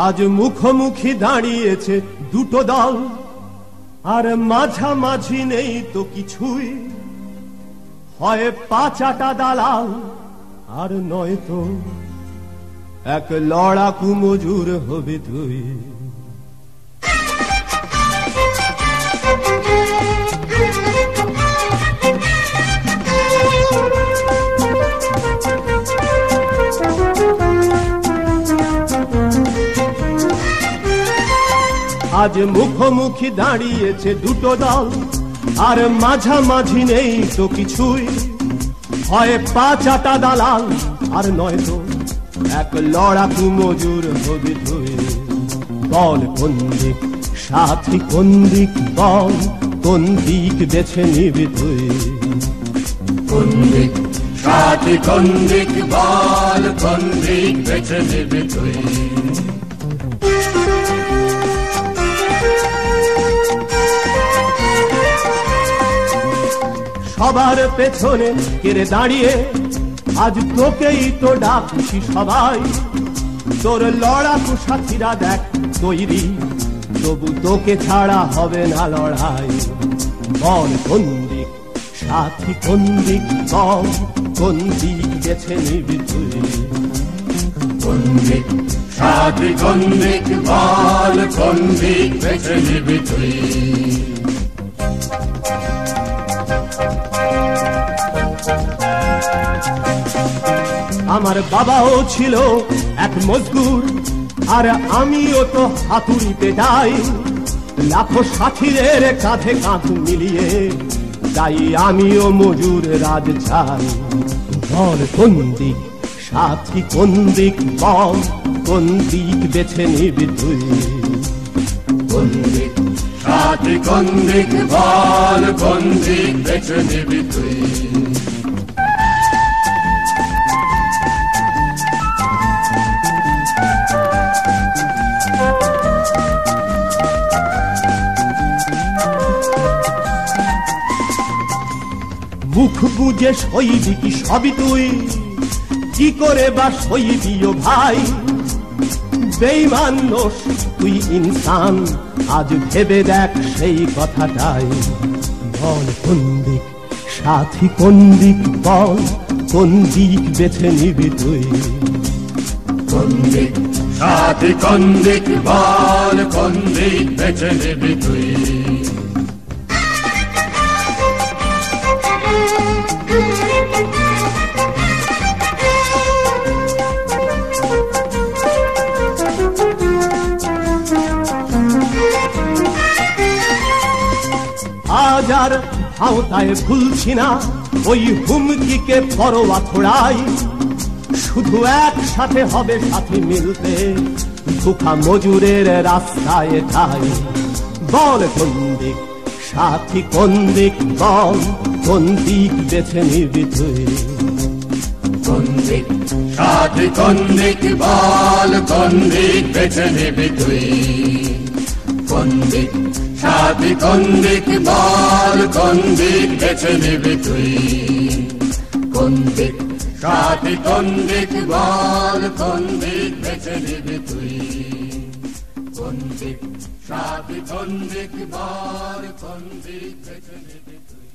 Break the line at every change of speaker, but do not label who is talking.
আজ মুখোমুখি দাঁড়িয়েছে দুটো দল, আর মাঝামাঝি নেই তো কিছুই। হয় পাঁচাটা দালাল, আর নয়তো এক লড়াকু মজুর হবে তুই। আজ মুখোমুখি দাঁড়িয়েছে দুটো দল, আর মাঝামাঝি নেই তো কিছুই। হয় পাঁচাটা দালাল, আর নয়তো এক লড়াকু মজুর হবে তুই। বল কোন দিক সাথী, কোন দিক বল, কোন দিক বেছে নিবি তুই।
কোন দিক সাথী, কোন দিক বল, কোন দিক বেছে নিবি তুই।
সবার পেছনে কেড়ে দাঁড়িয়ে আজ তোকেই তো ডাকছি সবাই। তোর লড়াকু সাথীরা দেখ তৈরি, তবু তোকে ছাড়া হবে না লড়াই। বল কোন দিক সাথী, কোন দিক বল, কোন দিক বেছে নিবি তুই।
কোন দিক সাথী, কোন দিক বল, কোন দিক বেছে নিবি তুই।
আমার বাবাও ছিল এক মজদুর, আর আমিও তো হাতুড়িতে যাই। লাখো সাথীদের কাঁধে কাঁধ মিলিয়ে তাই আমিও মজুর রাজ চাই। বল কোন দিক সাথী, কোন দিক বল, কোন দিক বেছে নিবি তুই।
কোন দিক সাথী, কোন দিক বল, কোন দিক বেছে নিবি তুই।
মুখ বুঝে সইবি কি সবই তুই, কি করে বা সইবিও ভাই। বেঈমান নোস তুই ইনসান, আজ ভেবে দেখ সেই কথাটাই। বল কোন দিক সাথী, কোন দিক বল, কোন দিক বেছে নিবি তুই।
কোন দিক সাথী, কোন দিক বল, কোন দিক বেছে নিবি তুই।
আজ আর ভাওতায় ভুলছি না, ওই হুমকিকে পরোয়া ছড়াই। শুধু একসাথে হবে সাথী মিলতে, ভুখা মজুরের রাস্তায় যাই। বল কোন দিক সাথী, কোন দিক বল, কোন দিক বেছে নিবি তুই।
কোন দিক সাথী, কোন দিক বল, কোন দিক বেছে নিবি তুই। কোন দিক সাথী, কোন দিক বল, কোন দিক বেছে নিবি তুই। কোন দিক সাথী, কোন দিক বল, কোন দিক বেছে নিবি তুই। কোন দিক সাথী, কোন দিক বল, কোন দিক বেছে নিবি তুই।